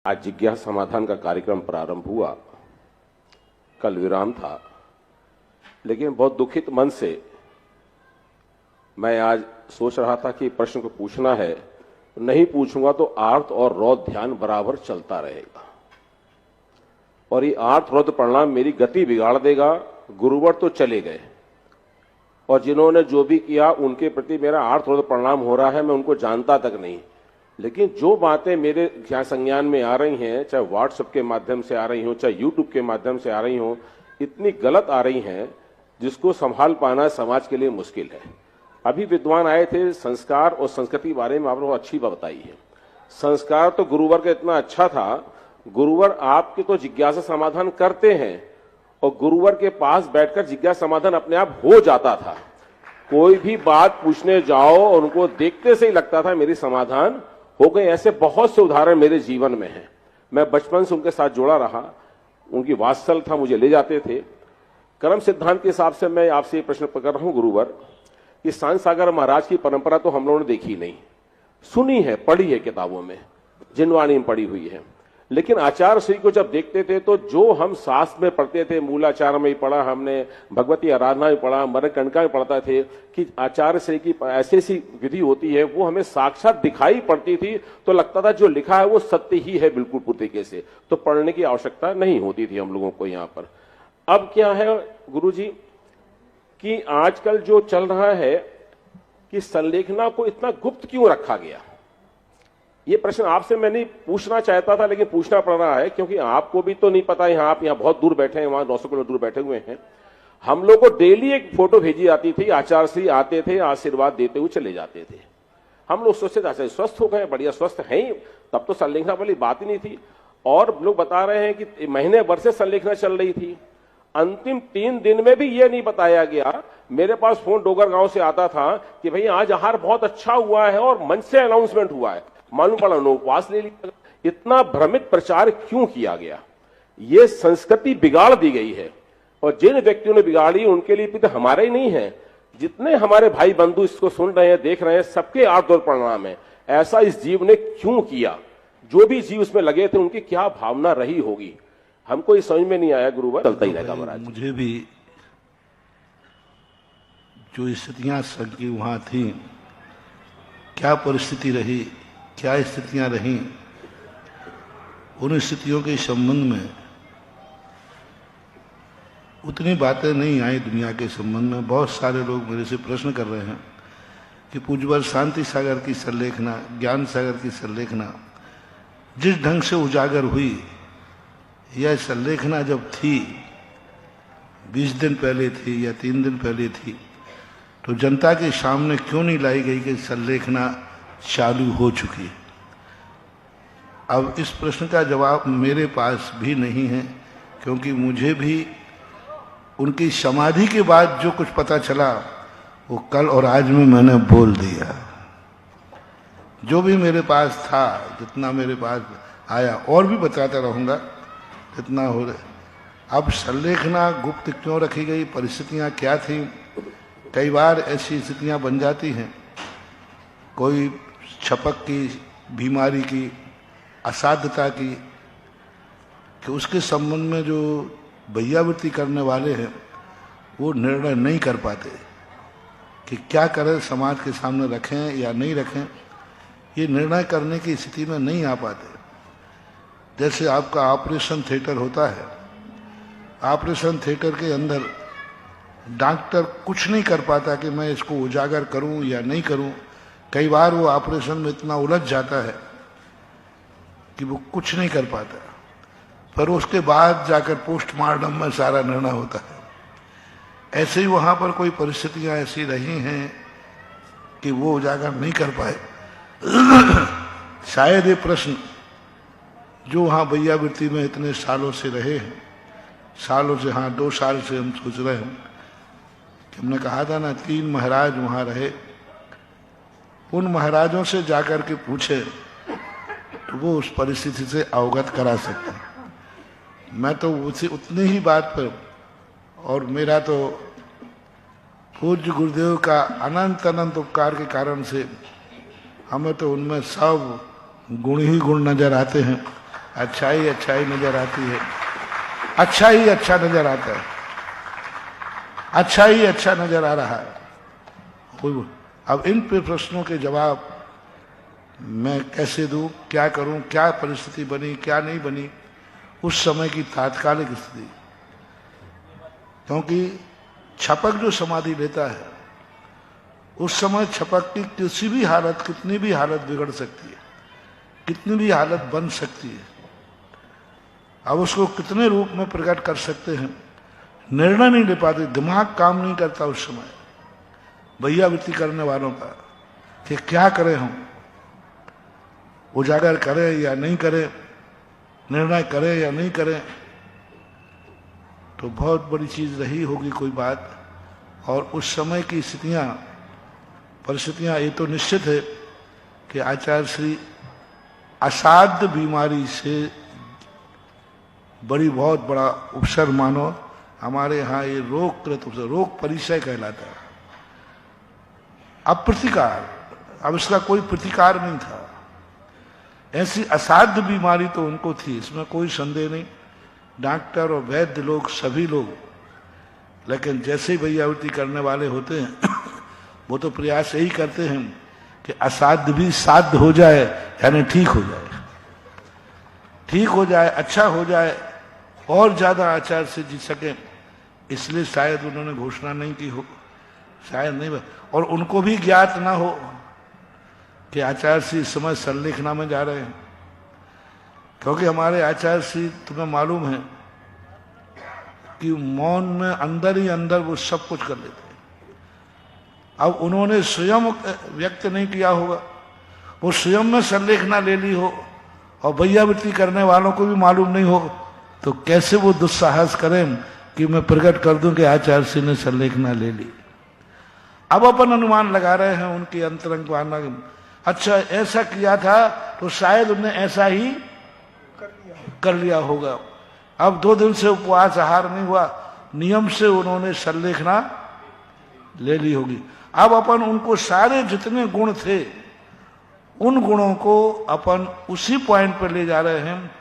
आज जिज्ञासा समाधान का कार्यक्रम प्रारंभ हुआ, कल विराम था, लेकिन बहुत दुखित मन से मैं आज सोच रहा था कि प्रश्न को पूछना है, नहीं पूछूंगा तो आर्त और रौद्र ध्यान बराबर चलता रहेगा और ये आर्त रौद्र परिणाम मेरी गति बिगाड़ देगा। गुरुवर तो चले गए और जिन्होंने जो भी किया उनके प्रति मेरा आर्त रौद्र परिणाम हो रहा है, मैं उनको जानता तक नहीं। लेकिन जो बातें मेरे संज्ञान में आ रही हैं, चाहे व्हाट्सएप के माध्यम से आ रही हो, चाहे यूट्यूब के माध्यम से आ रही हो, इतनी गलत आ रही हैं जिसको संभाल पाना समाज के लिए मुश्किल है। अभी विद्वान आए थे, संस्कार और संस्कृति के बारे में आपने बहुत अच्छी बात बताई है। संस्कार तो गुरुवर का इतना अच्छा था, गुरुवर आपके तो जिज्ञासा समाधान करते हैं और गुरुवर के पास बैठकर जिज्ञासा समाधान अपने आप हो जाता था। कोई भी बात पूछने जाओ और उनको देखते से ही लगता था मेरी समाधान हो गए। ऐसे बहुत से उदाहरण मेरे जीवन में हैं। मैं बचपन से उनके साथ जुड़ा रहा, उनकी वात्सल था, मुझे ले जाते थे। कर्म सिद्धांत के हिसाब से मैं आपसे ये प्रश्न कर रहा हूं गुरुवर, कि सांत सागर महाराज की परंपरा तो हम लोगों ने देखी नहीं, सुनी है, पढ़ी है किताबों में, जिनवाणी में पढ़ी हुई है। लेकिन आचार्य श्री को जब देखते थे तो जो हम शास्त्र में पढ़ते थे, मूलाचार में ही पढ़ा हमने, भगवती आराधना में पढ़ा, मरणकंडिका में पढ़ता थे कि आचार्य श्री की ऐसी ऐसी विधि होती है, वो हमें साक्षात दिखाई पड़ती थी। तो लगता था जो लिखा है वो सत्य ही है बिल्कुल पूरी तरीके से, तो पढ़ने की आवश्यकता नहीं होती थी हम लोगों को यहाँ पर। अब क्या है गुरुजी कि आजकल जो चल रहा है कि संलेखना को इतना गुप्त क्यों रखा गया, ये प्रश्न आपसे मैं नहीं पूछना चाहता था लेकिन पूछना पड़ रहा है, क्योंकि आपको भी तो नहीं पता, यहाँ आप यहाँ बहुत दूर बैठे हैं, वहां 900 किलोमीटर दूर बैठे हुए हैं। हम लोग को डेली एक फोटो भेजी जाती थी, आचार्य श्री आते थे, आशीर्वाद देते हुए चले जाते थे। हम लोग सोचते थे आचार्य स्वस्थ हो गए, बढ़िया स्वस्थ हैं, तब तो संलेखना वाली बात ही नहीं थी। और लोग बता रहे हैं कि महीने भर से संलेखना चल रही थी, अंतिम 3 दिन में भी ये नहीं बताया गया। मेरे पास फोन डोगर गांव से आता था कि भाई आज आहार बहुत अच्छा हुआ है और मंच से अनाउंसमेंट हुआ है, मालूम पड़ा उपवास ले लिया। इतना भ्रमित प्रचार क्यों किया गया? ये संस्कृति बिगाड़ दी गई है और जिन व्यक्तियों ने बिगाड़ी उनके लिए भी तो हमारे ही नहीं है, जितने हमारे भाई बंधु इसको सुन रहे हैं, देख रहे हैं, सबके आर्त और परिणाम है। ऐसा इस जीव ने क्यों किया? जो भी जीव उसमें लगे थे उनकी क्या भावना रही होगी, हमको इस समझ में नहीं आया। गुरुवर चलता ही रहेगा महाराज। मुझे भी जो स्थितियां सबकी वहां थी, क्या परिस्थिति रही, क्या स्थितियां रहीं, उन स्थितियों के संबंध में उतनी बातें नहीं आई दुनिया के संबंध में। बहुत सारे लोग मेरे से प्रश्न कर रहे हैं कि पूज्यवर शांति सागर की संलेखना, ज्ञान सागर की संलेखना जिस ढंग से उजागर हुई, यह संलेखना जब थी 20 दिन पहले थी या 3 दिन पहले थी, तो जनता के सामने क्यों नहीं लाई गई कि संलेखना चालू हो चुकी? अब इस प्रश्न का जवाब मेरे पास भी नहीं है, क्योंकि मुझे भी उनकी समाधि के बाद जो कुछ पता चला वो कल और आज में मैंने बोल दिया। जो भी मेरे पास था, जितना मेरे पास आया, और भी बताता रहूंगा जितना हो रहा। अब संलेखना गुप्त क्यों रखी गई, परिस्थितियां क्या थी? कई बार ऐसी स्थितियां बन जाती हैं, कोई छपक की, बीमारी की, असाध्यता की, कि उसके संबंध में जो भैयावृत्ति करने वाले हैं वो निर्णय नहीं कर पाते कि क्या करें, समाज के सामने रखें या नहीं रखें। ये निर्णय करने की स्थिति में नहीं आ पाते। जैसे आपका ऑपरेशन थिएटर होता है, ऑपरेशन थिएटर के अंदर डॉक्टर कुछ नहीं कर पाता कि मैं इसको उजागर करूं या नहीं करूं। कई बार वो ऑपरेशन में इतना उलझ जाता है कि वो कुछ नहीं कर पाता, पर उसके बाद जाकर पोस्टमार्टम में सारा निर्णय होता है। ऐसे ही वहां पर कोई परिस्थितियां ऐसी रही हैं कि वो उजागर नहीं कर पाए। शायद ये प्रश्न जो वहां भैयावृत्ति में इतने सालों से रहे हैं, सालों से, हाँ 2 साल से हम सोच रहे हैं कि हमने कहा था ना 3 महाराज वहां रहे, उन महाराजों से जाकर के पूछे तो वो उस परिस्थिति से अवगत करा सकते हैं। मैं तो उसी उतनी ही बात पर, और मेरा तो पूज्य गुरुदेव का अनंत अनंत उपकार के कारण से हमें तो उनमें सब गुण ही गुण नजर आते हैं। अच्छाई अच्छाई नजर आती है, अच्छा ही अच्छा नजर आता है, अच्छा ही अच्छा नजर आ रहा है। अब इन प्रश्नों के जवाब मैं कैसे दूं, क्या करूं, क्या परिस्थिति बनी, क्या नहीं बनी, उस समय की तात्कालिक स्थिति। क्योंकि छपक जो समाधि लेता है उस समय छपक की किसी भी हालत, कितनी भी हालत बिगड़ सकती है, कितनी भी हालत बन सकती है। अब उसको कितने रूप में प्रकट कर सकते हैं, निर्णय नहीं ले पाते, दिमाग काम नहीं करता उस समय भैयावृत्ति करने वालों का कि क्या करें, हम उजागर करें या नहीं करें, निर्णय करें या नहीं करें। तो बहुत बड़ी चीज रही होगी कोई बात। और उस समय की स्थितियां, परिस्थितियां ये तो निश्चित है कि आचार्य श्री असाध्य बीमारी से बड़ी बहुत बड़ा उपसर मानो। हमारे यहाँ ये रोगकृत उपसर, रोग परिचय कहलाता है। अप्रतिकार, अब इसका कोई प्रतिकार नहीं था। ऐसी असाध्य बीमारी तो उनको थी, इसमें कोई संदेह नहीं, डॉक्टर और वैद्य लोग सभी लोग। लेकिन जैसे ही भैयावृत्ति करने वाले होते हैं वो तो प्रयास यही करते हैं कि असाध्य भी साध्य हो जाए, यानी ठीक हो जाए, ठीक हो जाए, अच्छा हो जाए, और ज्यादा आचार्य से जी सके। इसलिए शायद उन्होंने घोषणा नहीं की हो, शायद नहीं, और उनको भी ज्ञात ना हो कि आचार्य श्री इस समय संलेखना में जा रहे हैं। क्योंकि हमारे आचार्य श्री, तुम्हें मालूम है कि मौन में अंदर ही अंदर वो सब कुछ कर लेते हैं। अब उन्होंने स्वयं व्यक्त नहीं किया होगा, वो स्वयं में संलेखना ले ली हो और भैयावृत्ति करने वालों को भी मालूम नहीं हो, तो कैसे वो दुस्साहस करें कि मैं प्रकट कर दूं कि आचार्य श्री ने संलेखना ले ली। अब अपन अनुमान लगा रहे हैं उनकी अंतरंग भावना, अच्छा ऐसा किया था तो शायद उन्हें ऐसा ही कर लिया होगा। अब 2 दिन से उपवास आहार नहीं हुआ, नियम से उन्होंने संलेखना ले ली होगी। अब अपन उनको सारे जितने गुण थे उन गुणों को अपन उसी पॉइंट पर ले जा रहे हैं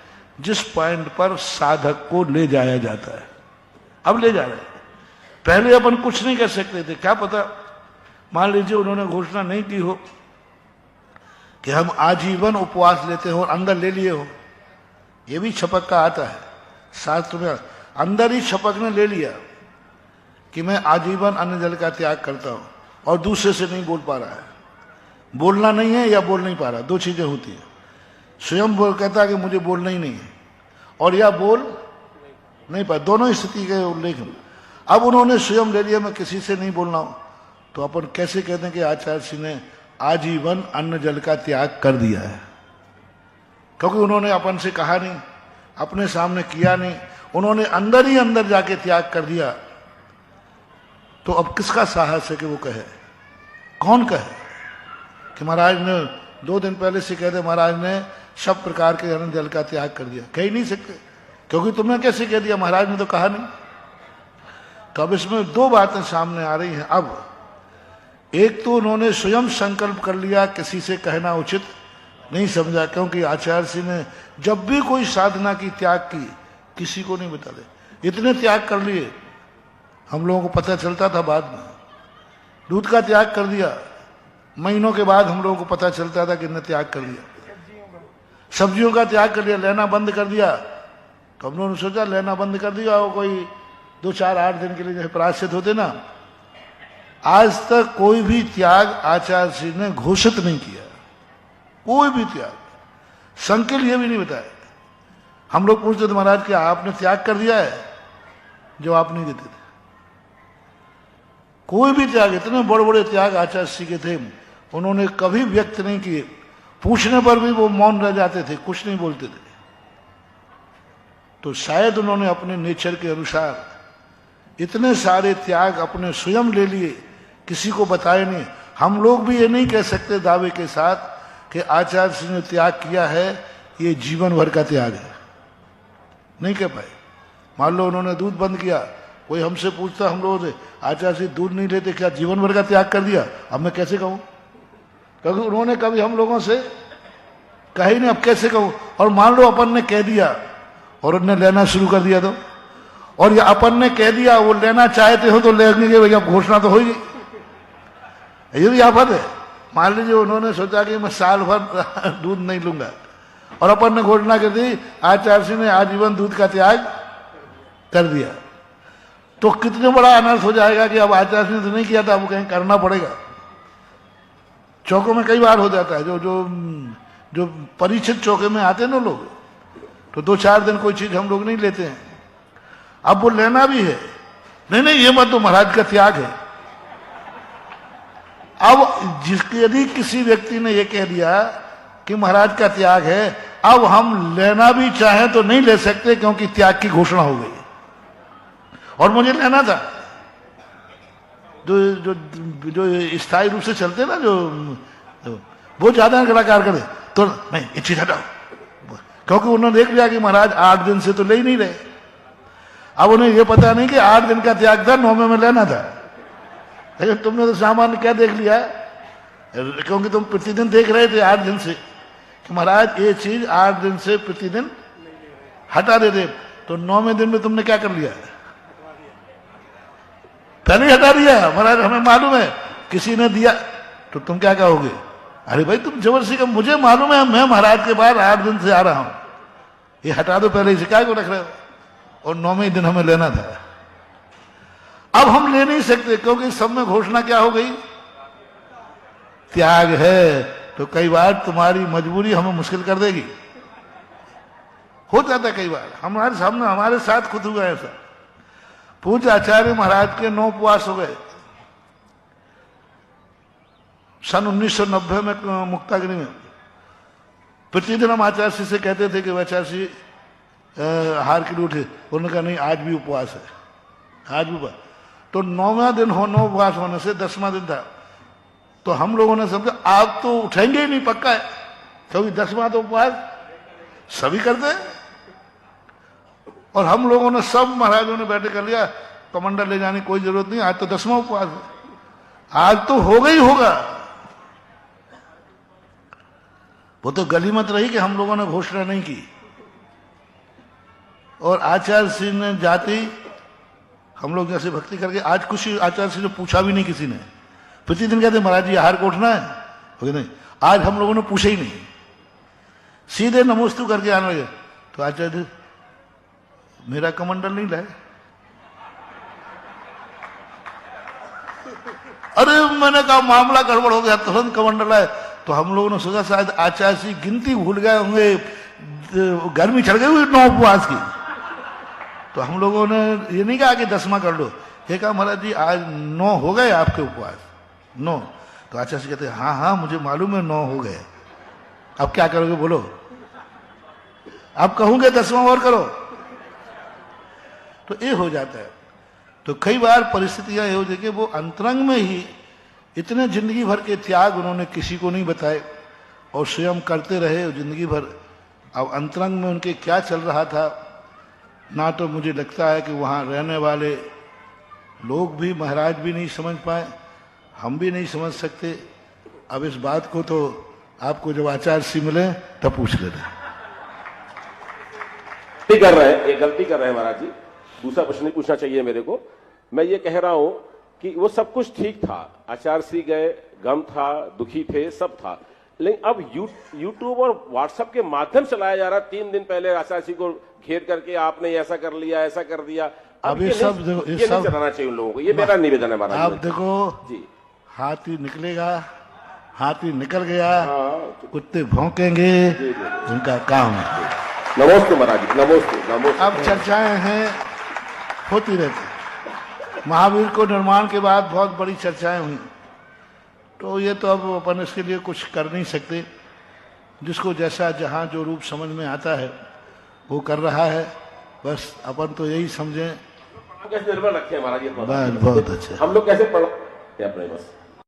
जिस पॉइंट पर साधक को ले जाया जाता है। अब ले जा रहे हैं, पहले अपन कुछ नहीं कर सकते थे। क्या पता, मान लीजिए उन्होंने घोषणा नहीं की हो कि हम आजीवन उपवास लेते हो और अंदर ले लिए हो, ये भी छपक का आता है शास्त्र में। अंदर ही छपक ने ले लिया कि मैं आजीवन अन्न जल का त्याग करता हूं और दूसरे से नहीं बोल पा रहा है, बोलना नहीं है या बोल नहीं पा रहा, 2 चीजें होती है। स्वयं बोल कहता है कि मुझे बोलना ही नहीं है, और या बोल नहीं पा, दोनों स्थिति के उल्लेख। अब उन्होंने स्वयं ले लिया मैं किसी से नहीं बोलना हूं, तो अपन कैसे कहते हैं कि आचार्य श्री ने आजीवन अन्न जल का त्याग कर दिया है? क्योंकि उन्होंने अपन से कहा नहीं, अपने सामने किया नहीं, उन्होंने अंदर ही अंदर जाके त्याग कर दिया। तो अब किसका साहस है कि वो कहे? कौन कहे कि महाराज ने 2 दिन पहले से कहते महाराज ने सब प्रकार के अन्न जल का त्याग कर दिया? कह ही नहीं सकते, क्योंकि तुमने कैसे कह दिया, महाराज ने तो कहा नहीं। तो अब इसमें 2 बातें सामने आ रही हैं। अब एक तो उन्होंने स्वयं संकल्प कर लिया, किसी से कहना उचित नहीं समझा, क्योंकि आचार्य श्री ने जब भी कोई साधना की त्याग की किसी को नहीं बता दे। इतने त्याग कर लिए, हम लोगों को पता चलता था बाद में। दूध का त्याग कर दिया, महीनों के बाद हम लोगों को पता चलता था कि इन्हें त्याग कर दिया। सब्जियों का त्याग कर दिया, लेना बंद कर दिया। तो हम लोगों ने सोचा लेना बंद कर दिया, वो कोई 2, 4, 8 दिन के लिए जैसे प्रायश्चित होते ना। आज तक कोई भी त्याग आचार्य श्री ने घोषित नहीं किया, कोई भी त्याग। संकेल ये भी नहीं बताया। हम लोग पूछते थे महाराज क्या आपने त्याग कर दिया है? जवाब नहीं देते थे। कोई भी त्याग, इतने बड़े बड़े त्याग आचार्य श्री के थे, उन्होंने कभी व्यक्त नहीं किए। पूछने पर भी वो मौन रह जाते थे, कुछ नहीं बोलते थे। तो शायद उन्होंने अपने नेचर के अनुसार इतने सारे त्याग अपने स्वयं ले लिए, किसी को बताए नहीं। हम लोग भी ये नहीं कह सकते दावे के साथ कि आचार्य श्री ने त्याग किया है ये जीवन भर का त्याग है, नहीं कह पाए। मान लो उन्होंने दूध बंद किया, कोई हमसे पूछता हम लोगों से आचार्य श्री दूध नहीं लेते, क्या जीवन भर का त्याग कर दिया? अब मैं कैसे कहूं, क्योंकि उन्होंने कभी हम लोगों से कहा ही नहीं, अब कैसे कहूं। और मान लो अपन ने कह दिया और उनने लेना शुरू कर दिया तो, और ये अपन ने कह दिया वो लेना चाहते हो तो लेने के भैया घोषणा तो होगी, ये भी आफत है। मान लीजिए उन्होंने सोचा कि मैं साल भर दूध नहीं लूंगा और अपन ने घोषणा कर दी आचार्य ने आजीवन दूध का त्याग कर दिया, तो कितने बड़ा अनर्थ हो जाएगा कि अब आचार्य ने तो नहीं किया था, वो कहीं करना पड़ेगा। चौकों में कई बार हो जाता है, जो जो जो परिचित चौके में आते हैं ना लोग, तो 2-4 दिन कोई चीज हम लोग नहीं लेते हैं, अब वो लेना भी है, नहीं नहीं ये मत तो महाराज का त्याग है। अब यदि किसी व्यक्ति ने ये कह दिया कि महाराज का त्याग है, अब हम लेना भी चाहें तो नहीं ले सकते क्योंकि त्याग की घोषणा हो गई। और मुझे लेना था, जो जो जो स्थायी रूप से चलते ना, जो वो ज्यादा कलाकार करे तो नहीं, ये चीज हटाओ, क्योंकि उन्होंने देख लिया कि महाराज 8 दिन से तो ले ही नहीं रहे। अब उन्हें ये पता नहीं कि 8 दिन का त्याग था, 9वें में लेना था। लेकिन तुमने तो सामान्य क्या देख लिया, क्योंकि तुम प्रतिदिन देख रहे थे 8 दिन से कि महाराज ये चीज 8 दिन से प्रतिदिन हटा देते, तो 9वें दिन में तुमने क्या कर लिया, पहले ही हटा दिया। महाराज हमें मालूम है किसी ने दिया, तो तुम क्या कहोगे, अरे भाई तुम जबरदस्ती का, मुझे मालूम है मैं महाराज के बाद 8 दिन से आ रहा हूं, ये हटा दो पहले, इसे क्या को रख रहे हो, और 9वें दिन हमें लेना था। अब हम ले नहीं सकते क्योंकि सब में घोषणा क्या हो गई, त्याग है। तो कई बार तुम्हारी मजबूरी हमें मुश्किल कर देगी, हो जाता है कई बार, हमारे सामने हमारे साथ खुद हुआ ऐसा। पूज्य आचार्य महाराज के 9 उपवास हो गए सन 1990 में मुक्ताग्नि में। प्रतिदिन हम आचार्य से कहते थे कि आचार्य हार के लिए उठे, उन्होंने कहा नहीं आज भी उपवास है, आज भी उपवास। तो 9वां दिन 9 उपवास होने से 10वां दिन था, तो हम लोगों ने समझा आप तो उठेंगे ही नहीं, पक्का है, क्योंकि 10वां तो उपवास सभी करते हैं। और हम लोगों ने सब महाराजों ने बैठे कर लिया, कमंडल ले जाने की कोई जरूरत नहीं, आज तो 10वां उपवास है, आज तो होगा ही होगा। वो तो गलीमत रही कि हम लोगों ने घोषणा नहीं की। और आचार्य सिंह ने जाति हम लोग जैसे भक्ति करके, आज कुछ आचार्य सिंह ने पूछा भी नहीं किसी ने, प्रतिदिन कहते महाराज जी आहार को उठना है, हो नहीं, आज हम लोगों ने पूछा ही नहीं, सीधे नमोस्तु करके आने लगे। तो आचार्य मेरा कमंडल नहीं लाए, अरे मैंने कहा मामला गड़बड़ हो गया, तुरंत कमंडल आए। तो हम लोगों ने सोचा शायद आचार्य सिंह गिनती भूल गए होंगे, गर्मी चढ़ गई हुई 9 उपवास की। तो हम लोगों ने ये नहीं कहा कि 10वां कर लो, ये कहा महाराज जी आज 9 हो गए आपके उपवास, 9। तो आचार्य सिंह कहते हाँ हाँ मुझे मालूम है 9 हो गए, अब क्या करोगे बोलो, अब कहूंगे 10वां और करो, तो ये हो जाता है। तो कई बार परिस्थितियां ये हो जाती कि वो अंतरंग में ही इतने जिंदगी भर के त्याग उन्होंने किसी को नहीं बताए और स्वयं करते रहे जिंदगी भर। अब अंतरंग में उनके क्या चल रहा था ना, तो मुझे लगता है कि वहाँ रहने वाले लोग भी महाराज भी नहीं समझ पाए, हम भी नहीं समझ सकते। अब इस बात को तो आपको जब आचार्य सिंह मिले तब पूछ लेना। गलती कर रहे हैं, ये गलती कर रहे हैं महाराज जी, दूसरा प्रश्न नहीं पूछना चाहिए मेरे को। मैं ये कह रहा हूं कि वो सब कुछ ठीक था, आचार्य सिंह गए, गम था, दुखी थे, सब था, लेकिन अब यूट्यूब और व्हाट्सएप के माध्यम से लाया जा रहा है। 3 दिन पहले आचार्य सिंह को घेर करके आपने ऐसा कर लिया, ऐसा कर दिया। अब ये सब नहीं चलाना चाहिए उन लोगों को, ये मेरा निवेदन है महाराज। आप देखो जी, हाथी निकलेगा, हाथी निकल गया, कुत्ते भौंकेंगे, उनका काम है। नमस्ते महाराज जी, नमस्ते नमस्ते। अब चर्चाएं हैं, होती रहती। महावीर को निर्माण के बाद बहुत बड़ी चर्चाएं हुई, तो ये तो अब अपन इसके लिए कुछ कर नहीं सकते, जिसको जैसा जहां जो रूप समझ में आता है वो कर रहा है। बस अपन तो यही समझें, कैसे निर्भर रखे महाराज जी, बहुत अच्छा। हम लोग कैसे पढ़ अपने बस